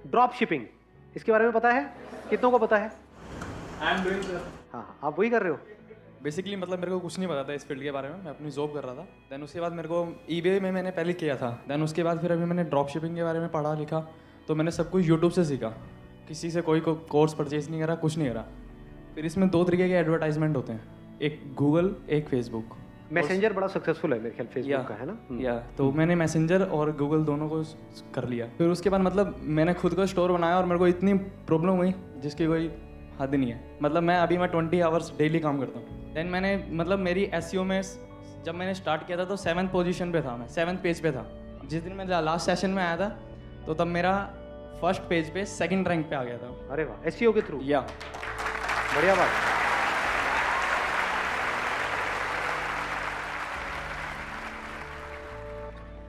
Drop shipping, इसके बारे में पता है? कितनों को पता है? I am doing sir. हाँ, आप वही कर रहे हो? बेसिकली मतलब मेरे को कुछ नहीं पता था इस फील्ड के बारे में, मैं अपनी जॉब कर रहा था। देन उसके बाद मेरे को ईबे में मैंने पहले किया था। देन उसके बाद फिर अभी मैंने ड्रॉप शिपिंग के बारे में पढ़ा लिखा, तो मैंने सब कुछ यूट्यूब से सीखा, किसी से कोई कोर्स परचेज नहीं करा, कुछ नहीं करा। फिर इसमें 2 तरीके के एडवर्टाइजमेंट होते हैं, एक गूगल, एक फेसबुक। मैसेंजर बड़ा सक्सेसफुल है मेरे ख्याल फेसबुक का, है ना? या तो मैंने मैसेंजर और गूगल दोनों को कर लिया। फिर उसके बाद मतलब मैंने खुद का स्टोर बनाया और मेरे को इतनी प्रॉब्लम हुई जिसकी कोई हद नहीं है। मतलब मैं 20 आवर्स डेली काम करता हूँ। देन मैंने मतलब मेरी एसईओ में जब मैंने स्टार्ट किया था तो 7th पोजीशन पे था, मैं 7th पेज पे था। जिस दिन मैं लास्ट सेशन में आया था तो तब मेरा फर्स्ट पेज पे 2nd रैंक पे आ गया था। अरे वाह, एसईओ के थ्रू? या बढ़िया बात।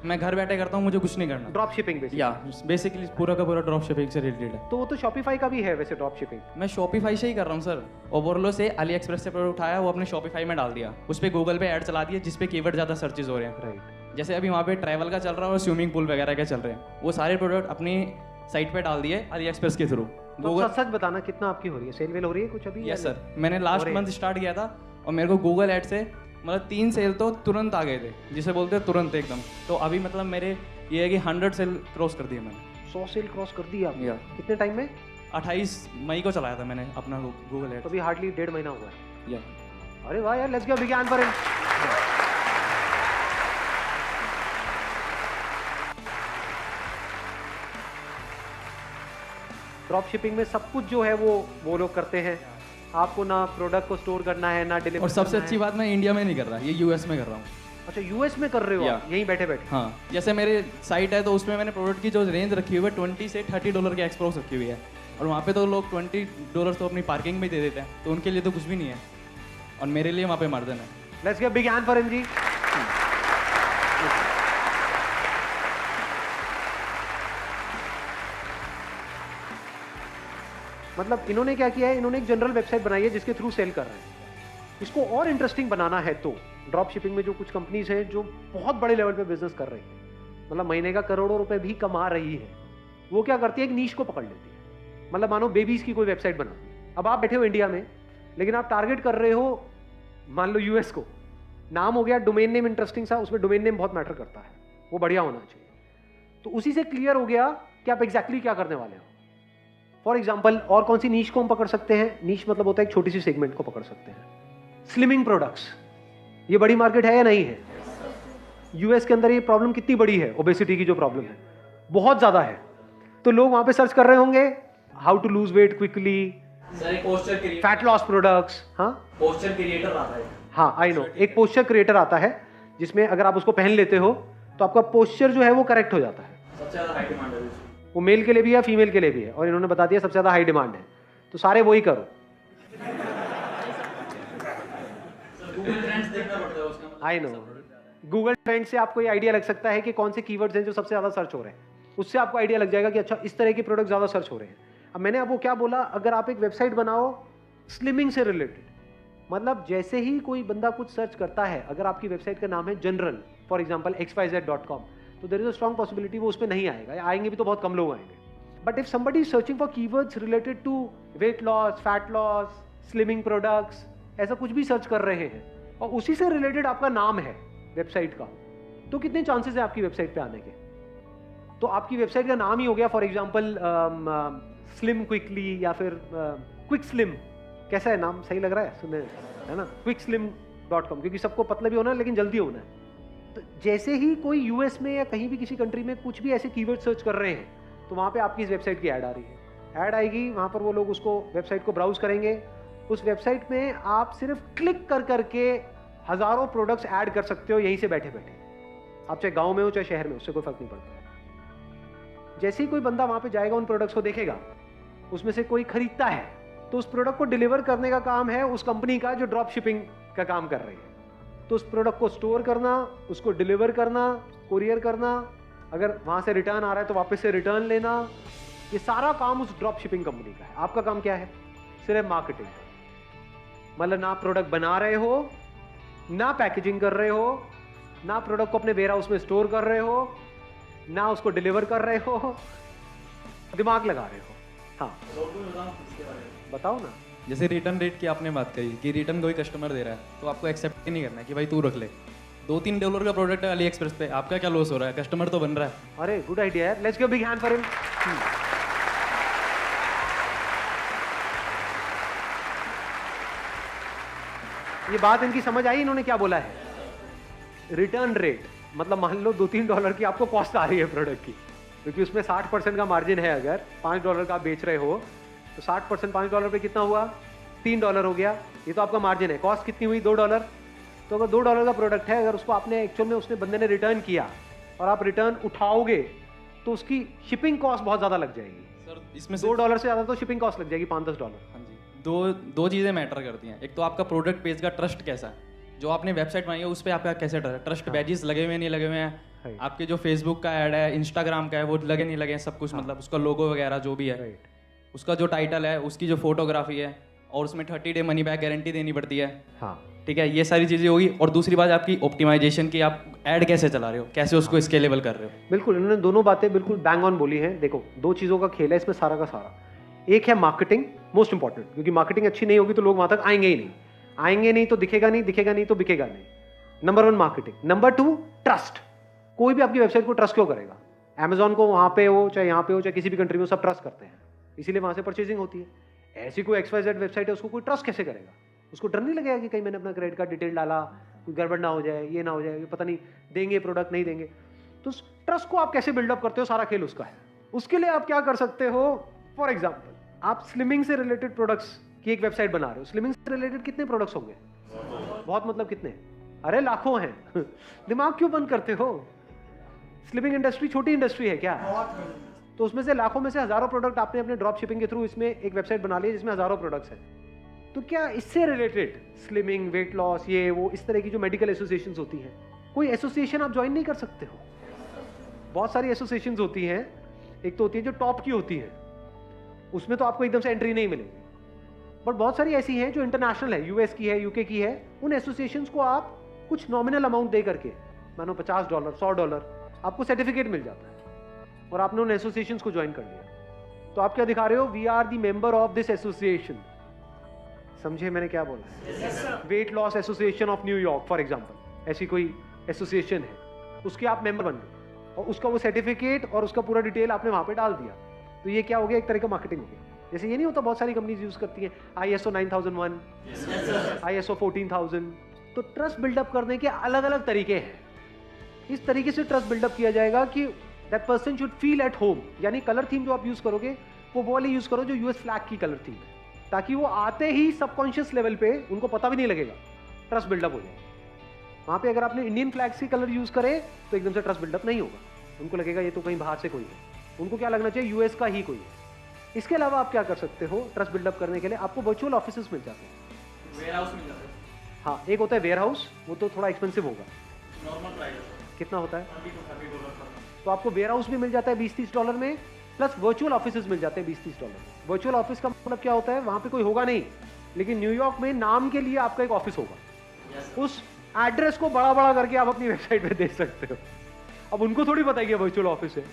मैं घर बैठे करता हूँ, मुझे कुछ नहीं करना। ड्रॉप शिपिंग या बेसिकली पूरा का पूरा ड्रॉप शिपिंग से रिलेटेड है। तो वो तो शॉपिफाई का भी है वैसे ड्रॉप शिपिंग। मैं शॉपिफाई से ही कर रहा हूँ सर। ओवरलो से अली एक्सप्रेस से प्रोडक्ट उठाया, वो अपने शॉपिफाई में डाल दिया, उस पर गूगल पे ऐड चला दिया जिस पे कीवर्ड ज़्यादा सर्चेज हो रहे हैं। राइट। जैसे अभी वहाँ पे ट्रैवल का चल रहा है और स्विमिंग पूल वगैरह के चल रहे हैं, वो सारे प्रोडक्ट अपनी साइट पे डाल दिए अली एक्सप्रेस के थ्रू। तो सच बताना कितना आपकी हो रही है, सेल वेल हो रही है कुछ अभी? यस सर, मैंने लास्ट मंथ स्टार्ट किया था और मेरे को गूगल एड से मतलब 3 सेल तो तुरंत आ गए थे, जिसे बोलते हैं तुरंत एकदम। तो अभी मतलब मेरे ये है कि 100 सेल क्रॉस कर दिए मैंने। 100 सेल क्रॉस कर दिया आपने? या कितने टाइम में? 28 मई को चलाया था मैंने अपना गूगल एड। तो अभी हार्डली 1.5 महीना हुआ है। या अरे वाह यार, let's give a big hand for him. Drop shipping में सब कुछ जो है वो लोग करते हैं। आपको ना प्रोडक्ट को स्टोर करना है, ना डिलीवर। और सबसे अच्छी बात, मैं इंडिया में नहीं कर रहा, ये यूएस में कर रहा हूँ। अच्छा, यूएस में कर रहे हो आप, यहीं बैठे बैठे? हाँ, जैसे मेरे साइट है तो उसमें मैंने प्रोडक्ट की जो रेंज रखी हुई है $20 से $30 के एक्सप्रोस रखी हुई है, और वहाँ पे तो लोग $20 तो अपनी पार्किंग में दे देते हैं, तो उनके लिए तो कुछ भी नहीं है, और मेरे लिए वहाँ पे मार्जिन है। Let's give big hand for him ji. मतलब इन्होंने क्या किया है, इन्होंने एक जनरल वेबसाइट बनाई है जिसके थ्रू सेल कर रहे हैं। इसको और इंटरेस्टिंग बनाना है तो ड्रॉप शिपिंग में जो कुछ कंपनीज हैं जो बहुत बड़े लेवल पे बिजनेस कर रही हैं, मतलब महीने का करोड़ों रुपए भी कमा रही है, वो क्या करती है, एक नीश को पकड़ लेती है। मतलब मानो बेबीज की कोई वेबसाइट बना, अब आप बैठे हो इंडिया में, लेकिन आप टारगेट कर रहे हो मान लो यूएस को। नाम हो गया डोमेन नेम इंटरेस्टिंग सा, उसमें डोमेन नेम बहुत मैटर करता है, वो बढ़िया होना चाहिए। तो उसी से क्लियर हो गया कि आप एग्जैक्टली क्या करने वाले हो। फॉर एग्जाम्पल, और कौन सी नीश को हम पकड़ सकते हैं? नीश मतलब होता है एक छोटी सी सेगमेंट को पकड़ सकते हैं। स्लिमिंग प्रोडक्ट्स, ये बड़ी मार्केट है या नहीं है? यूएस के अंदर ये प्रॉब्लम कितनी बड़ी है, ओबेसिटी की जो प्रॉब्लम है बहुत ज्यादा है। तो लोग वहां पे सर्च कर रहे होंगे how to lose weight quickly, fat loss products. हाँ, पोस्चर क्रिएटर आता है। हाँ, आई नो, एक पोस्चर क्रिएटर आता है जिसमें अगर आप उसको पहन लेते हो तो आपका पोस्चर जो है वो करेक्ट हो जाता है। सबसे ज्यादा हाई डिमांड है वो मेल के लिए भी है, फीमेल के लिए भी है, और इन्होंने बता दिया सबसे ज्यादा हाई डिमांड है, तो सारे वही करो। आई नो, गूगल ट्रेंड से आपको ये आइडिया लग सकता है कि कौन से कीवर्ड्स हैं जो सबसे ज्यादा सर्च हो रहे हैं, उससे आपको आइडिया लग जाएगा कि अच्छा इस तरह के प्रोडक्ट ज्यादा सर्च हो रहे हैं। अब मैंने आपको क्या बोला, अगर आप एक वेबसाइट बनाओ स्लिमिंग से रिलेटेड, मतलब जैसे ही कोई बंदा कुछ सर्च करता है, अगर आपकी वेबसाइट का नाम है जनरल, फॉर एग्जाम्पल xyz.com, तो there is a strong possibility वो उस पर नहीं आएगा, या आएंगे भी तो बहुत कम लोग आएंगे। But if somebody is searching for keywords related to weight loss, fat loss, slimming products, ऐसा कुछ भी सर्च कर रहे हैं और उसी से रिलेटेड आपका नाम है वेबसाइट का, तो कितने चांसेस है आपकी वेबसाइट पे आने के? तो आपकी वेबसाइट का नाम ही हो गया फॉर एग्जाम्पल स्लिम क्विकली, या फिर क्विक स्लिम, कैसा है नाम, सही लग रहा है सुनने, है ना? quickslim.com, क्योंकि सबको पतला भी होना है लेकिन जल्दी होना है। तो जैसे ही कोई यूएस में या कहीं भी किसी कंट्री में कुछ भी ऐसे कीवर्ड सर्च कर रहे हैं, तो वहाँ पे आपकी इस वेबसाइट की ऐड आ रही है। ऐड आएगी, वहाँ पर वो लोग उसको वेबसाइट को ब्राउज करेंगे। उस वेबसाइट में आप सिर्फ क्लिक कर करके हजारों प्रोडक्ट्स ऐड कर सकते हो यहीं से बैठे बैठे। आप चाहे गाँव में हो चाहे शहर में, उससे कोई फर्क नहीं पड़ता। जैसे ही कोई बंदा वहाँ पे जाएगा, उन प्रोडक्ट्स को देखेगा, उसमें से कोई खरीदता है, तो उस प्रोडक्ट को डिलीवर करने का काम है उस कंपनी का जो ड्रॉप शिपिंग का काम कर रही है। तो उस प्रोडक्ट को स्टोर करना, उसको डिलीवर करना, कुरियर करना, अगर वहां से रिटर्न आ रहा है तो वापस से रिटर्न लेना, ये सारा काम उस ड्रॉप शिपिंग कंपनी का है। आपका काम क्या है? सिर्फ मार्केटिंग। मतलब ना प्रोडक्ट बना रहे हो, ना पैकेजिंग कर रहे हो, ना प्रोडक्ट को अपने वेयर हाउस में स्टोर कर रहे हो, ना उसको डिलीवर कर रहे हो, दिमाग लगा रहे हो। हाँ बताओ ना। जैसे रिटर्न रेट की आपने बात करी कि रिटर्न कोई कस्टमर दे रहा है तो आपको एक्सेप्ट ही नहीं करना है कि भाई तू रख ले। $2-3 का प्रोडक्ट है अली एक्सप्रेस पे, आपका क्या लॉस हो रहा है, कस्टमर तो बन रहा है। अरे गुड आइडिया यार, let's give big hand for him. ये बात इनकी समझ आई, इन्होंने क्या बोला है? रिटर्न रेट मतलब मान लो $2-3 की आपको कॉस्ट आ रही है प्रोडक्ट की, क्योंकि उसमें 60% का मार्जिन है। अगर $5 का आप बेच रहे हो तो 60% $5 पे कितना हुआ? $3 हो गया। ये तो आपका मार्जिन है। कॉस्ट कितनी हुई? $2। तो अगर $2 का प्रोडक्ट है, अगर उसको आपने एक्चुअल में उसने बंदे ने रिटर्न किया और आप रिटर्न उठाओगे तो उसकी शिपिंग कॉस्ट बहुत ज़्यादा लग जाएगी। सर इसमें $2 से ज़्यादा तो शिपिंग कॉस्ट लग जाएगी, $5-10। हाँ जी, दो चीज़ें मैटर करती हैं। एक तो आपका प्रोडक्ट पेज का ट्रस्ट कैसा है, जो आपने वेबसाइट बनाई है उस पर आपका कैसे ट्रस्ट बैजेस लगे हुए नहीं लगे हुए हैं, आपके जो फेसबुक का ऐड है, इंस्टाग्राम का है, वो लगे नहीं लगे हैं, सब कुछ मतलब उसका लोगो वगैरह जो भी है, उसका जो टाइटल है, उसकी जो फोटोग्राफी है, और उसमें 30 डे मनी बैक गारंटी देनी पड़ती है। हाँ ठीक है, ये सारी चीज़ें होगी। और दूसरी बात आपकी ऑप्टिमाइजेशन की, आप ऐड कैसे चला रहे हो, कैसे उसको स्केलेबल कर रहे हो। बिल्कुल, इन्होंने दोनों बातें बिल्कुल बैंग ऑन बोली हैं। देखो, दो चीज़ों का खेल है इसमें सारा का सारा। एक है मार्केटिंग, मोस्ट इंपॉर्टेंट, क्योंकि मार्केटिंग अच्छी नहीं होगी तो लोग वहां तक आएंगे ही नहीं। आएंगे नहीं तो दिखेगा नहीं, दिखेगा नहीं तो बिकेगा नहीं। Number 1 marketing. Number 2 trust. कोई भी आपकी वेबसाइट को ट्रस्ट क्यों करेगा? अमेजॉन को वहां पे हो चाहे यहाँ पे हो चाहे किसी भी कंट्री में, सब ट्रस्ट करते हैं, इसीलिए वहां से परचेजिंग होती है। ऐसी कोई XYZ वेबसाइट है, उसको कोई ट्रस्ट कैसे करेगा? उसको डर नहीं लगेगा कि कहीं मैंने अपना क्रेडिट कार्ड डिटेल डाला, कोई गड़बड़ ना हो जाए, ये ना हो जाए, पता नहीं देंगे प्रोडक्ट नहीं देंगे। तो ट्रस्ट को आप कैसे बिल्डअप करते हो, सारा खेल उसका है। उसके लिए आप क्या कर सकते हो? फॉर एग्जाम्पल, आप स्लिमिंग से रिलेटेड प्रोडक्ट्स की एक वेबसाइट बना रहे हो। स्लिमिंग से रिलेटेड कितने प्रोडक्ट्स होंगे? बहुत, मतलब कितने? अरे लाखों हैं। दिमाग क्यों बंद करते हो? स्लिमिंग इंडस्ट्री छोटी इंडस्ट्री है क्या? तो उसमें से लाखों में से हजारों प्रोडक्ट आपने अपने ड्रॉप शिपिंग के थ्रू इसमें एक वेबसाइट बना ली जिसमें हजारों प्रोडक्ट्स हैं। तो क्या इससे रिलेटेड स्लिमिंग, वेट लॉस, ये वो इस तरह की जो मेडिकल एसोसिएशंस होती हैं, कोई एसोसिएशन आप ज्वाइन नहीं कर सकते हो? बहुत सारी एसोसिएशंस होती हैं। एक तो होती है जो टॉप की होती है, उसमें तो आपको एकदम से एंट्री नहीं मिलेगी। बट बहुत सारी ऐसी हैं जो इंटरनेशनल है, US की है, UK की है। उन एसोसिएशंस को आप कुछ नॉमिनल अमाउंट दे करके, मानो $50, $100, आपको सर्टिफिकेट मिल जाता है और आपने उन एसोसिएशंस को ज्वाइन कर लिया। तो आप क्या दिखा रहे हो? We are the member of this association. समझे मैंने क्या बोला? Weight loss association of New York for example, ऐसी कोई एसोसिएशन है, उसके आप मेंबर बन गए और उसका वो सर्टिफिकेट और उसका पूरा डिटेल आपने वहां पे डाल दिया। तो ये क्या हो गया? एक तरह का मार्केटिंग हो गया। जैसे ये नहीं होता, बहुत सारी कंपनीज यूज करती हैं ISO 9001, ISO 14000। तो ट्रस्ट बिल्डअप करने के अलग अलग तरीके हैं। इस तरीके से ट्रस्ट बिल्डअप किया जाएगा कि that person should feel at home. यानी कलर थीम जो आप यूज करोगे वो वाली यूज करो जो US फ्लैग की कलर थीम है, ताकि वो आते ही सबकॉन्शियस लेवल पे उनको पता भी नहीं लगेगा, ट्रस्ट बिल्डअप हो जाए। वहां पे अगर आपने इंडियन फ्लैग्स की कलर यूज करे तो एकदम से ट्रस्ट बिल्डअप नहीं होगा, उनको लगेगा ये तो कहीं बाहर से कोई है। उनको क्या लगना चाहिए? US का ही कोई है। इसके अलावा आप क्या कर सकते हो ट्रस्ट बिल्डअप करने के लिए? आपको वर्चुअल ऑफिसेस मिल जाते हैं, वेयर हाउस मिल जाते हैं। हाँ, एक होता है वेयर हाउस, वो तो थोड़ा एक्सपेंसिव होगा। नॉर्मल प्राइस कितना होता है? $20-30। तो आपको वेयर हाउस भी मिल जाता है $20-30 में, प्लस वर्चुअल ऑफिसेज मिल जाते हैं $20-30। वर्चुअल ऑफिस का मतलब क्या होता है? वहां पे कोई होगा नहीं, लेकिन न्यूयॉर्क में नाम के लिए आपका एक ऑफिस होगा। उस एड्रेस को बड़ा बड़ा करके आप अपनी वेबसाइट पे दे सकते हो। अब उनको थोड़ी पता है कि वर्चुअल ऑफिस है।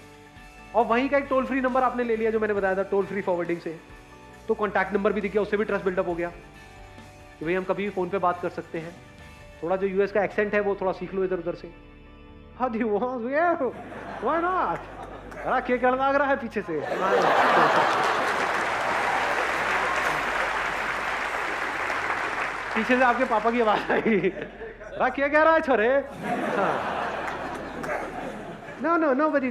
और वहीं का एक टोल फ्री नंबर आपने ले लिया, जो मैंने बताया था, टोल फ्री फॉरवर्डिंग से, तो कॉन्टैक्ट नंबर भी दिख गया, उससे भी ट्रस्ट बिल्डअप हो गया कि भाई हम कभी भी फोन पे बात कर सकते हैं। थोड़ा जो US का एक्सेंट है वो थोड़ा सीख लो इधर उधर से। हाँ जी, व्हाई नॉट? अरे क्या लग रहा है पीछे से? पीछे से आपके पापा की आवाज आई। क्या कह रहा है छोरे? No, nobody.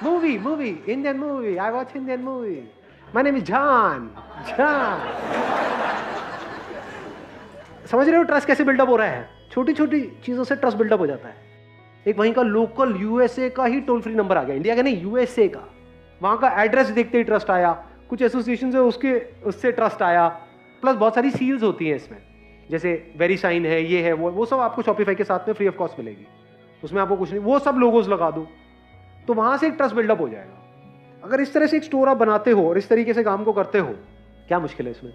Movie, Indian movie. I watch Indian movie. My name is John. समझ रहे हो ट्रस्ट कैसे बिल्डअप हो रहा है? छोटी छोटी चीजों से ट्रस्ट बिल्डअप हो जाता है। एक वहीं का लोकल USA का ही टोल फ्री नंबर आ गया, इंडिया का नहीं, USA का। वहां का एड्रेस देखते ही ट्रस्ट आया, कुछ एसोसिएशन से उससे ट्रस्ट आया, प्लस बहुत सारी सील्स होती हैं इसमें, जैसे वेरीसाइन है, ये है, वो सब आपको शॉपिफाई के साथ में फ्री ऑफ कॉस्ट मिलेगी। उसमें आपको कुछ नहीं, वो सब लोगोस लगा दो, तो वहां से एक ट्रस्ट बिल्डअप हो जाएगा। अगर इस तरह से एक स्टोर आप बनाते हो और इस तरीके से काम को करते हो, क्या मुश्किल है इसमें?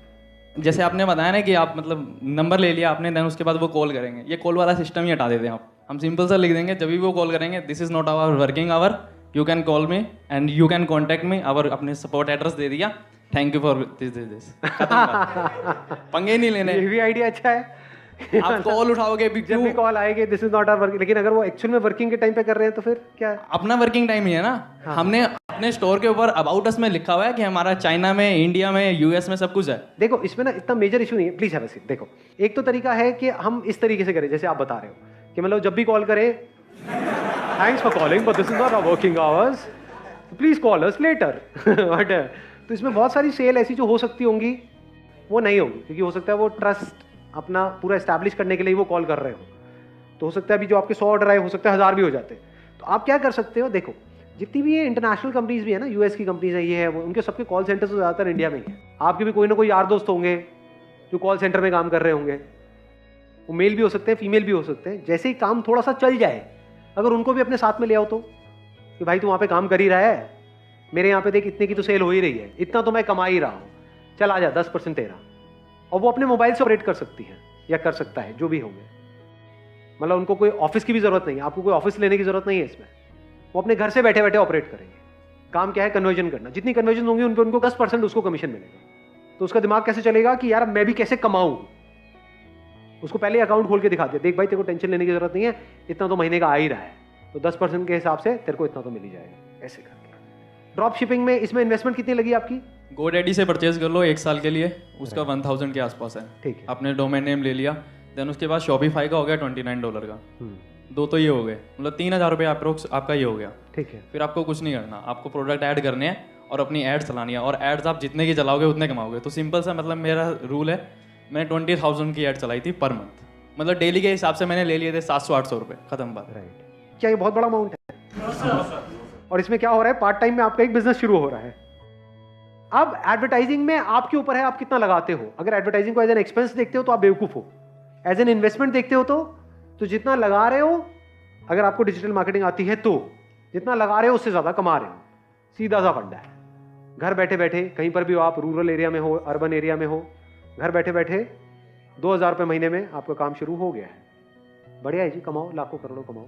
जैसे आपने बताया ना कि आप मतलब नंबर ले लिया आपने, देन उसके बाद वो कॉल करेंगे, ये कॉल वाला सिस्टम ही हटा देते हैं आप। हम सिंपल सा लिख देंगे, जब भी वो कॉल करेंगे, this is not our working hour, you can call me and you can contact me, और अपने सपोर्ट एड्रेस दे दिया, थैंक यू फॉर दिस पंगे नहीं लेने। ये भी आइडिया अच्छा है। आप कॉल उठाओगे भी जब भी कॉल आएगी this is not our working, लेकिन अगर वो एक्चुअल में वर्किंग के टाइम पे कर रहे हैं तो फिर क्या है? अपना वर्किंग टाइम ही है ना। हमने अपने स्टोर के ऊपर अबाउट अस में लिखा हुआ है कि हमारा चाइना में, इंडिया में, यूएस में सब कुछ है। देखो इसमें ना इतना मेजर इशू नहीं है, प्लीज हैव अ सीट। देखो एक तो तरीका है कि हम इस तरीके से करें जैसे आप बता रहे हो कि मतलब जब भी कॉल करें, thanks for calling but this is not our working hours, please call us later. But तो इसमें बहुत सारी सेल ऐसी जो हो सकती होंगी वो नहीं होगी, क्योंकि हो सकता है वो ट्रस्ट अपना पूरा एस्टैब्लिश करने के लिए वो कॉल कर रहे हो। तो हो सकता है अभी जो आपके 100 ऑर्डर आए हो सकता है 1000 भी हो जाते। तो आप क्या कर सकते हो, देखो जितनी भी ये इंटरनेशनल कंपनीज भी है ना, यूएस की कंपनीज है, ये है वो, उनके सबके कॉल सेंटर्स तो ज़्यादातर इंडिया में ही है। आपके भी कोई ना कोई यार दोस्त होंगे जो कॉल सेंटर में काम कर रहे होंगे, वो मेल भी हो सकते हैं, फीमेल भी हो सकते हैं। जैसे ही काम थोड़ा सा चल जाए, अगर उनको भी अपने साथ में ले आओ तो, कि भाई तू वहाँ पे काम कर ही रहा है, मेरे यहाँ पे देख इतने की तो सेल हो ही रही है, इतना तो मैं कमा ही रहा हूँ, चल आ जा 10% तेरा। और वो अपने मोबाइल से ऑपरेट कर सकती है या कर सकता है, जो भी होंगे। मतलब उनको कोई ऑफिस की भी जरूरत नहीं है, आपको कोई ऑफिस लेने की जरूरत नहीं है इसमें। वो अपने घर से बैठे बैठे ऑपरेट करेंगे। काम क्या है, कन्वर्जन करना। जितनी कन्वर्जन होंगी उन पर उनको 10% उसको कमीशन मिलेगा। तो उसका दिमाग कैसे चलेगा कि यार मैं भी कैसे कमाऊं। उसको पहले अकाउंट खोल के दिखा दिया, देख भाई तेरे को टेंशन लेने की जरूरत नहीं है, इतना तो महीने का आ ही रहा है, तो 10% के हिसाब से तेरे को इतना तो मिल ही जाएगा। ऐसे करके ड्रॉप शिपिंग में इसमें इन्वेस्टमेंट कितनी लगी आपकी? GoDaddy से परचेज कर लो 1 साल के लिए, उसका 1000 के आसपास है। ठीक है। आपने डोमेन नेम ले लिया, देन उसके बाद Shopify का हो गया $29 का। दो तो ये हो गए, मतलब 3000 रुपये अप्रोक्स आपका ये हो गया। ठीक है। फिर आपको कुछ नहीं करना, आपको प्रोडक्ट ऐड करने हैं और अपनी एड चलानी है, और एड्स आप जितने की चलाओगे उतने कमाओगे। तो सिंपल सा मतलब मेरा रूल है, मैंने 20,000 की एड चलाई थी पर मंथ, मतलब डेली के हिसाब से मैंने ले लिए थे 700-800 रुपये, खत्म बात। राइट। क्या ये बहुत बड़ा अमाउंट है? और इसमें क्या हो रहा है, पार्ट टाइम में आपका एक बिजनेस शुरू हो रहा है। अब एडवर्टाइजिंग में आपके ऊपर है आप कितना लगाते हो। अगर एडवर्टाइजिंग को एज एन एक्सपेंस देखते हो तो आप बेवकूफ हो, एज एन इन्वेस्टमेंट देखते हो तो जितना लगा रहे हो, अगर आपको डिजिटल मार्केटिंग आती है तो जितना लगा रहे हो उससे ज्यादा कमा रहे हो। सीधा सा फंडा है। घर बैठे बैठे कहीं पर भी हो, आप रूरल एरिया में हो, अर्बन एरिया में हो, घर बैठे बैठे 2000 रुपये महीने में आपका काम शुरू हो गया है। बढ़िया है जी, कमाओ, लाखों करोड़ों कमाओ।